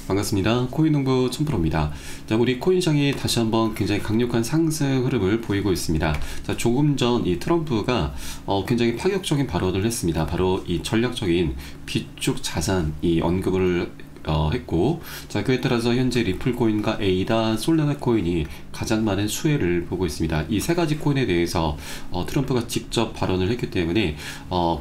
반갑습니다. 코인농부 촌프로입니다. 자, 우리 코인시장이 다시 한번 굉장히 강력한 상승 흐름을 보이고 있습니다. 자, 조금 전 이 트럼프가 굉장히 파격적인 발언을 했습니다. 바로 이 전략적인 비축 자산 이 언급을 했고, 자, 그에 따라서 현재 리플코인과 에이다, 솔라나 코인이 가장 많은 수혜를 보고 있습니다. 이 세 가지 코인에 대해서 트럼프가 직접 발언을 했기 때문에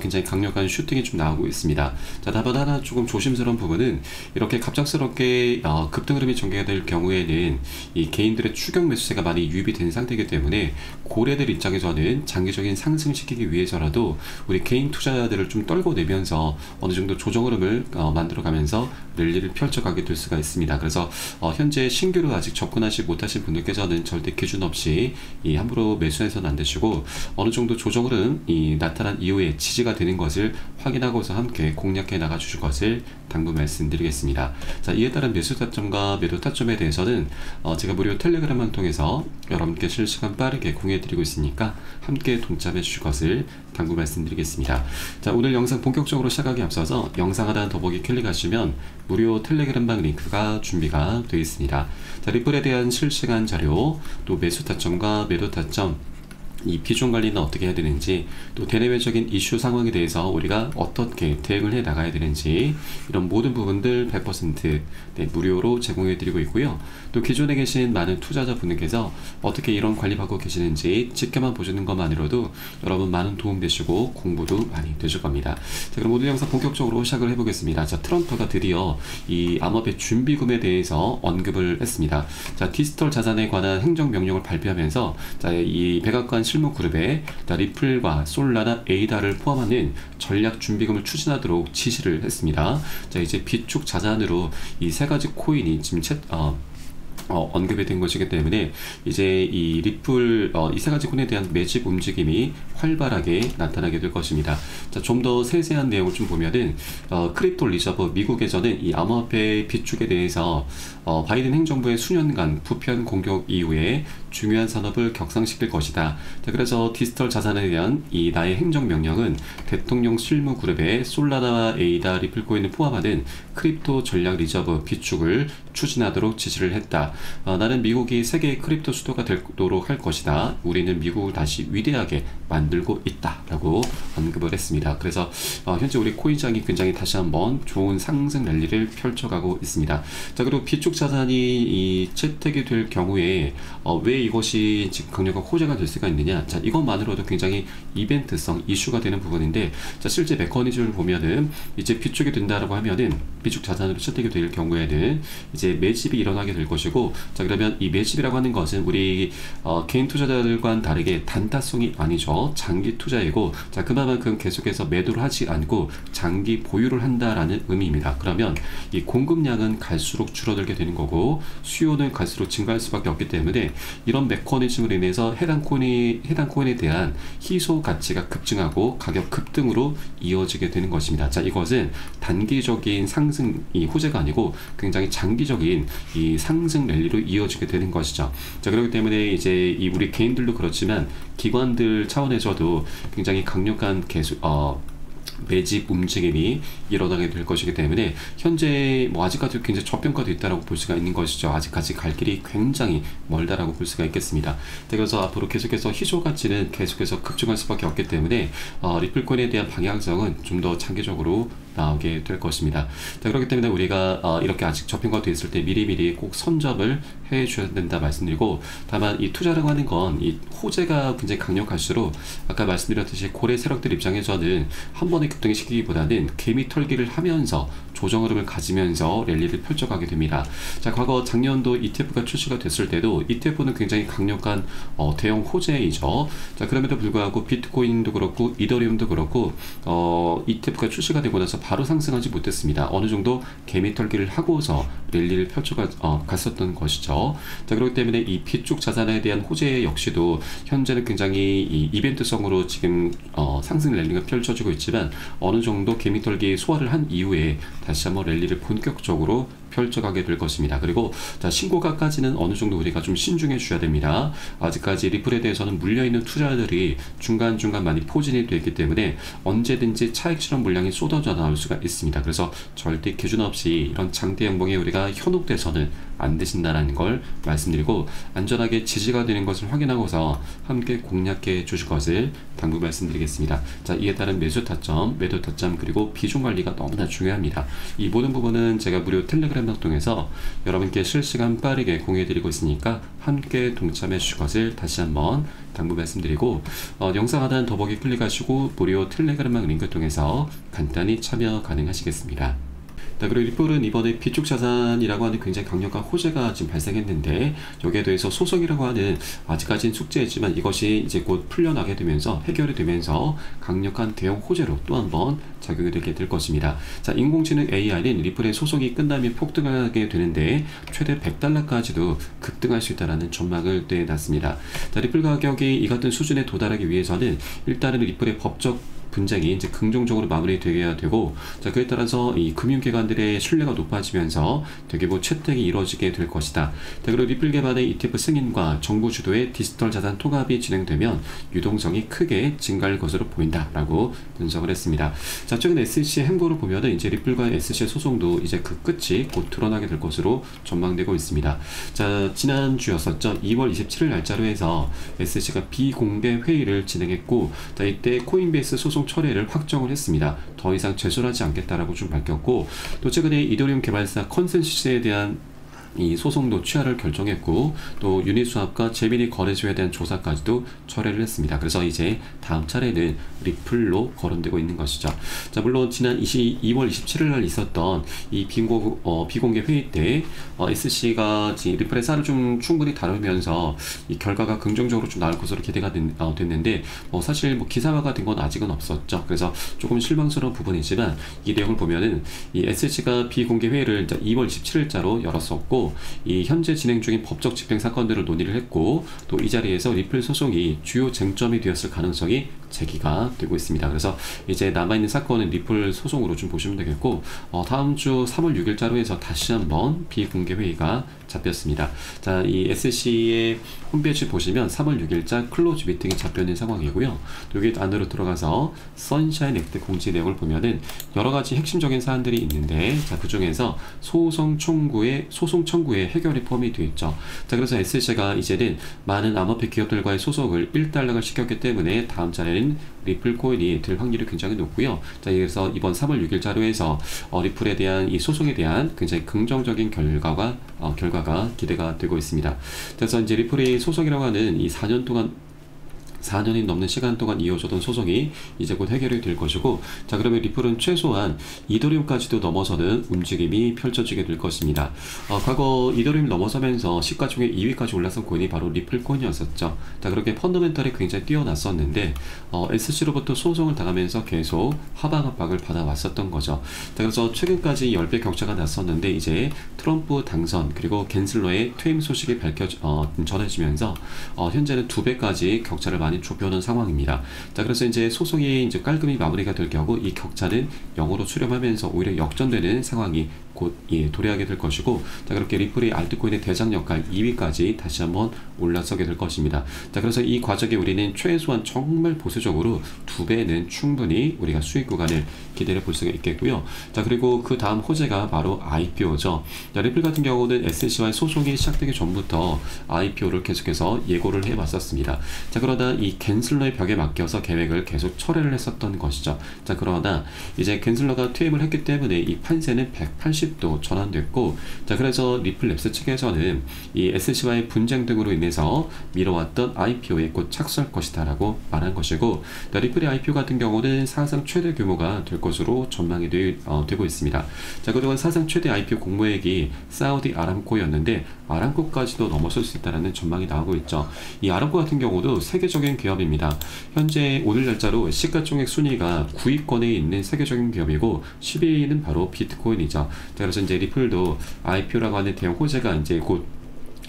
굉장히 강력한 슈팅이 좀 나오고 있습니다. 자, 다만 하나 조금 조심스러운 부분은 이렇게 갑작스럽게 급등 흐름이 전개가 될 경우에는 이 개인들의 추격 매수세가 많이 유입이 된 상태이기 때문에 고래들 입장에서는 장기적인 상승시키기 위해서라도 우리 개인 투자자들을 좀 떨궈내면서 어느 정도 조정 흐름을 만들어가면서 랠리를 펼쳐가게 될 수가 있습니다. 그래서 현재 신규로 아직 접근하지 못하신 분들께서는 절대 기준 없이 함부로 매수해서는 안 되시고, 어느 정도 조정 흐름이 나타난 이후에 지지가 되는 것을 확인하고서 함께 공략해 나가 주실 것을 당부 말씀드리겠습니다. 자, 이에 따른 매수 타점과 매도 타점에 대해서는 제가 무료 텔레그램을 통해서 여러분께 실시간 빠르게 공유해 드리고 있으니까 함께 동참해 주실 것을 당부 말씀드리겠습니다. 자, 오늘 영상 본격적으로 시작하기 앞서서 영상 하단 더보기 클릭하시면 무료 텔레그램방 링크가 준비가 되어 있습니다. 자, 리플에 대한 실시간 자료, 또 매수 타점과 매도 타점, 이 비중 관리는 어떻게 해야 되는지, 또 대내외적인 이슈 상황에 대해서 우리가 어떻게 대응을 해 나가야 되는지, 이런 모든 부분들 100% 무료로 제공해 드리고 있고요. 또 기존에 계신 많은 투자자분들께서 어떻게 이런 관리받고 계시는지 지켜만 보시는 것만으로도 여러분 많은 도움 되시고 공부도 많이 되실 겁니다. 자, 그럼 오늘 영상 본격적으로 시작을 해보겠습니다. 자, 트럼프가 드디어 이 암호화폐 준비금에 대해서 언급을 했습니다. 자, 디지털 자산에 관한 행정명령을 발표하면서, 자, 이 백악관 실무그룹에 리플과 솔라나 에이다를 포함하는 전략 준비금을 추진하도록 지시를 했습니다. 자, 이제 비축 자산으로 이 세 가지 코인이 지금 언급이 된 것이기 때문에 이제 이 리플 이 세 가지 코인에 대한 매집 움직임이 활발하게 나타나게 될 것입니다. 자, 좀 더 세세한 내용을 좀 보면은 크립토 리저브 미국에서는 이 암호화폐 비축에 대해서 바이든 행정부의 수년간 부편 공격 이후에 중요한 산업을 격상시킬 것이다. 자, 그래서 디지털 자산에 대한 이 나의 행정명령은 대통령 실무그룹에 솔라나와 에이다, 리플코인을 포함하는 크립토 전략 리저브 비축을 추진하도록 지시를 했다. 나는 미국이 세계의 크립토 수도가 되도록 할 것이다. 우리는 미국을 다시 위대하게 만들고 있다. 라고 언급을 했습니다. 그래서 현재 우리 코인시장이 굉장히 다시 한번 좋은 상승 랠리를 펼쳐가고 있습니다. 자, 그리고 비축 자산이 채택이 될 경우에 왜 이것이 지금 강력한 호재가 될 수가 있느냐. 자, 이것만으로도 굉장히 이벤트성 이슈가 되는 부분인데, 자, 실제 메커니즘을 보면은 이제 비축이 된다라고 하면은 비축 자산으로 채택이 될 경우에는 이제 매집이 일어나게 될 것이고, 자, 그러면 이 매집이라고 하는 것은 우리 개인 투자자들과는 다르게 단타성이 아니죠. 장기 투자이고, 자, 그만큼 계속해서 매도를 하지 않고 장기 보유를 한다라는 의미입니다. 그러면 이 공급량은 갈수록 줄어들게 되는 거고 수요는 갈수록 증가할 수밖에 없기 때문에 이런 메커니즘으로 인해서 해당 코인에 대한 희소 가치가 급증하고 가격 급등으로 이어지게 되는 것입니다. 자, 이것은 단기적인 상승 호재가 아니고 굉장히 장기적인 이 상승 랠리로 이어지게 되는 것이죠. 자, 그렇기 때문에 이제 이 우리 개인들도 그렇지만 기관들 차원에서도 굉장히 강력한 매집 움직임이 일어나게 될 것이기 때문에 현재 아직까지 굉장히 저평가되어 있다고 볼 수가 있는 것이죠. 아직까지 갈 길이 굉장히 멀다라고 볼 수가 있겠습니다. 그래서 앞으로 계속해서 희소 가치는 계속해서 급증할 수밖에 없기 때문에 리플코인에 대한 방향성은 좀 더 장기적으로 나오게 될 것입니다. 자, 그렇기 때문에 우리가 이렇게 아직 저평가되어 있을 때 미리미리 꼭 선점을 해 주셔야 된다 말씀드리고, 다만 이 투자라고 하는 건 이 호재가 굉장히 강력할수록 아까 말씀드렸듯이 고래 세력들 입장에서는 한 번에 급등을 시키기보다는 개미 털기를 하면서 조정 흐름을 가지면서 랠리를 펼쳐가게 됩니다. 자, 과거 작년도 ETF가 출시가 됐을 때도 ETF는 굉장히 강력한 대형 호재이죠. 자, 그럼에도 불구하고 비트코인도 그렇고 이더리움도 그렇고 ETF가 출시가 되고 나서 바로 상승하지 못했습니다. 어느 정도 개미 털기를 하고서 랠리를 갔었던 것이죠. 자, 그렇기 때문에 이 비축 자산에 대한 호재 역시도 현재는 굉장히 이 이벤트성으로 지금 상승 랠리가 펼쳐지고 있지만 어느 정도 개미 털기 소화를 한 이후에 다시 한번 랠리를 본격적으로 펼쳐가게 될 것입니다. 그리고 자, 신고가까지는 어느 정도 우리가 좀 신중해 주셔야 됩니다. 아직까지 리플에 대해서는 물려있는 투자들이 중간중간 많이 포진이 되어 있기 때문에 언제든지 차익 실현 물량이 쏟아져 나올 수가 있습니다. 그래서 절대 기준 없이 이런 장대 양봉에 우리가 현혹돼서는 안 되신다라는 걸 말씀드리고, 안전하게 지지가 되는 것을 확인하고서 함께 공략해 주실 것을 당부 말씀드리겠습니다. 자, 이에 따른 매수 타점, 매도 타점, 그리고 비중 관리가 너무나 중요합니다. 이 모든 부분은 제가 무료 텔레그램 통해서 여러분께 실시간 빠르게 공유해 드리고 있으니까 함께 동참해 주실 것을 다시 한번 당부 말씀드리고, 영상 하단 더보기 클릭하시고 무료 텔레그램 링크 통해서 간단히 참여 가능하시겠습니다. 자, 그리고 리플은 이번에 비축 자산이라고 하는 굉장히 강력한 호재가 지금 발생했는데, 여기에 대해서 소송이라고 하는 아직까지는 숙제이지만 이것이 이제 곧 풀려나게 되면서 해결이 되면서 강력한 대형 호재로 또 한번 작용이 되게 될 것입니다. 자, 인공지능 AI는 리플의 소송이 끝나면 폭등하게 되는데 최대 $100까지도 급등할 수 있다는 전망을 내놨습니다. 자, 리플 가격이 이 같은 수준에 도달하기 위해서는 일단은 리플의 법적 분쟁이 이제 긍정적으로 마무리되어야 되고, 자, 그에 따라서 이 금융기관들의 신뢰가 높아지면서 대규모 채택이 이루어지게 될 것이다. 자, 그리고 리플 기반의 ETF 승인과 정부 주도의 디지털 자산 통합이 진행되면 유동성이 크게 증가할 것으로 보인다라고 분석을 했습니다. 자, 최근 SEC 행보를 보면은 이제 리플과 SEC 소송도 이제 그 끝이 곧 드러나게 될 것으로 전망되고 있습니다. 자, 지난주였었죠. 2월 27일 날짜로 해서 SEC가 비공개 회의를 진행했고, 자, 이때 코인베이스 소송 철회를 확정을 했습니다. 더 이상 제소하지 않겠다라고 좀 밝혔고, 또 최근에 이더리움 개발사 컨센시스에 대한 이 소송도 취하를 결정했고, 또 유니스왑과 제미니 거래소에 대한 조사까지도 철회를 했습니다. 그래서 이제 다음 차례는 리플로 거론되고 있는 것이죠. 자, 물론 지난 2월 27일 날 있었던 이 비공개 회의 때 SC가 리플의 쌀을 좀 충분히 다루면서 이 결과가 긍정적으로 좀 나올 것으로 기대가 됐는데, 사실 뭐 기사화가 된 건 아직은 없었죠. 그래서 조금 실망스러운 부분이지만 이 내용을 보면은 이 SC가 비공개 회의를 2월 27일자로 열었었고, 이 현재 진행 중인 법적 집행 사건들을 논의를 했고, 또 이 자리에서 리플 소송이 주요 쟁점이 되었을 가능성이 제기가 되고 있습니다. 그래서 이제 남아있는 사건은 리플 소송으로 좀 보시면 되겠고, 다음 주 3월 6일자로 해서 다시 한번 비공개 회의가 잡혔습니다. 자, 이 SC의 홈페이지 보시면 3월 6일자 클로즈 미팅이 잡혀있는 상황이고요. 여기 안으로 들어가서 선샤인 액트 공지 내용을 보면은 여러 가지 핵심적인 사안들이 있는데, 자, 그 중에서 소송 청구의 해결이 포함이 되어 있죠. 자, 그래서 SC가 이제는 많은 암호화폐 기업들과의 소송을 일단락을 시켰기 때문에 다음 차례는 리플 코인이 될 확률이 굉장히 높고요. 자, 그래서 이번 3월 6일자로 해서 리플에 대한 이 소송에 대한 굉장히 긍정적인 결과가 기대가 되고 있습니다. 그래서 이제 리플의 소송이라고 하는 이 4년이 넘는 시간 동안 이어졌던 소송이 이제 곧 해결이 될 것이고, 자, 그러면 리플은 최소한 이더리움까지도 넘어서는 움직임이 펼쳐지게 될 것입니다. 과거 이더리움 넘어서면서 시가 중에 2위까지 올라선 코인이 바로 리플 코인이었었죠. 자, 그렇게 펀더멘털이 굉장히 뛰어났었는데 SC로부터 소송을 당하면서 계속 하방 압박을 받아왔었던 거죠. 자, 그래서 최근까지 10배 격차가 났었는데 이제 트럼프 당선 그리고 갠슬러의 퇴임 소식이 전해지면서 현재는 2배까지 격차를 많이 좁혀놓은 상황입니다. 자, 그래서 이제 소송이 이제 깔끔히 마무리가 될 경우 이 격차는 0으로 수렴하면서 오히려 역전되는 상황이 곧 도래하게 될 것이고, 자, 그렇게 리플의 알트코인의 대장 역할 2위까지 다시 한번 올라서게 될 것입니다. 자, 그래서 이 과정에 우리는 최소한 정말 보수적으로 2배는 충분히 우리가 수익 구간을 기대해 볼 수가 있겠고요. 자, 그리고 그 다음 호재가 바로 IPO죠. 자, 리플 같은 경우는 SEC와의 소송이 시작되기 전부터 IPO를 계속해서 예고를 해왔었습니다. 자, 그러다 이 갠슬러의 벽에 맡겨서 계획을 계속 철회를 했었던 것이죠. 자, 그러나 이제 갠슬러가 퇴임을 했기 때문에 이 판세는 180도 전환됐고, 자, 그래서 리플랩스 측에서는 이 SC와의 분쟁 등으로 인해서 미뤄왔던 IPO에 곧 착수할 것이다 라고 말한 것이고, 자, 리플의 IPO 같은 경우는 사상 최대 규모가 될 것으로 전망이 되고 있습니다. 자, 그동안 사상 최대 IPO 공모액이 사우디 아람코였는데 아람코까지도 넘어설 수 있다는 전망이 나오고 있죠. 이 아람코 같은 경우도 세계적인 기업입니다. 현재 오늘 날짜로 시가총액 순위가 9위권에 있는 세계적인 기업이고 10위는 바로 비트코인이죠. 자, 그래서 이제 리플도 IPO라고 하는 대형 호재가 이제 곧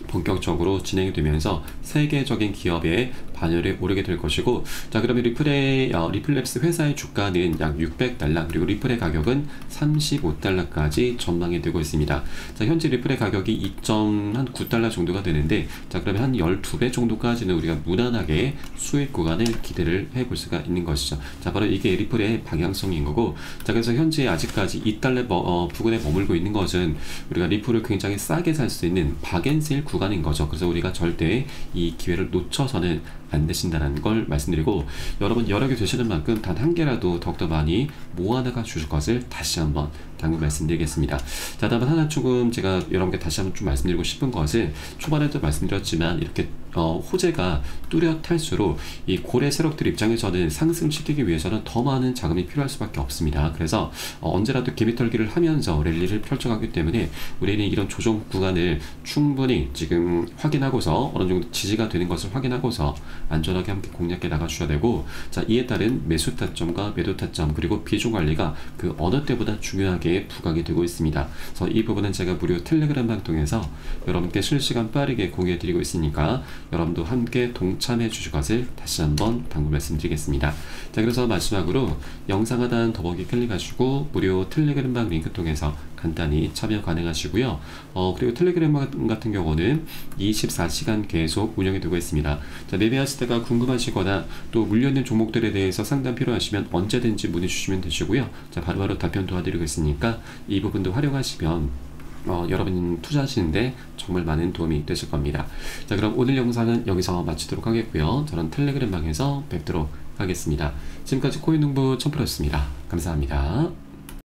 본격적으로 진행이 되면서 세계적인 기업의 반열에 오르게 될 것이고, 자 그러면 리플랩스 회사의 주가는 약 $600, 그리고 리플의 가격은 $35까지 전망이 되고 있습니다. 자 현재 리플의 가격이 2.9달러 정도가 되는데, 자 그러면 한 12배 정도까지는 우리가 무난하게 수익 구간을 기대를 해볼 수가 있는 것이죠. 자 바로 이게 리플의 방향성인 거고, 자 그래서 현재 아직까지 2달러 부근에 머물고 있는 것은 우리가 리플을 굉장히 싸게 살 수 있는 박앤세일 구간인 거죠. 그래서 우리가 절대 이 기회를 놓쳐서는 안 되신다는 걸 말씀드리고, 여러분 여력이 되시는 만큼 단 한 개라도 더욱더 많이 모아나가 주실 것을 다시 한번 당부 말씀드리겠습니다. 자 다음은 하나 조금 제가 여러분께 다시 한번 좀 말씀드리고 싶은 것은, 초반에도 말씀드렸지만 이렇게 호재가 뚜렷할수록 이 고래 세력들 입장에서는 상승시키기 위해서는 더 많은 자금이 필요할 수밖에 없습니다. 그래서 언제라도 개미털기를 하면서 랠리를 펼쳐가기 때문에 우리는 이런 조정 구간을 충분히 지금 확인하고서 어느 정도 지지가 되는 것을 확인하고서 안전하게 함께 공략해 나가 주셔야 되고, 자 이에 따른 매수 타점과 매도 타점 그리고 비중 관리가 그 어느 때보다 중요하게 부각이 되고 있습니다. 그래서 이 부분은 제가 무료 텔레그램방 통해서 여러분께 실시간 빠르게 공유해 드리고 있으니까 여러분도 함께 동참해 주실 것을 다시 한번 당부 말씀드리겠습니다. 자 그래서 마지막으로 영상 하단 더보기 클릭하시고 무료 텔레그램방 링크 통해서 간단히 참여 가능하시고요. 그리고 텔레그램방 같은 경우는 24시간 계속 운영이 되고 있습니다. 자 매매하실 때가 궁금하시거나 또 물려있는 종목들에 대해서 상담 필요하시면 언제든지 문의 주시면 되시고요. 자 바로바로 답변 도와드리고 있으니까 이 부분도 활용하시면 여러분 투자하시는데 정말 많은 도움이 되실 겁니다. 자 그럼 오늘 영상은 여기서 마치도록 하겠고요. 저는 텔레그램 방에서 뵙도록 하겠습니다. 지금까지 코인농부 첨프로였습니다. 감사합니다.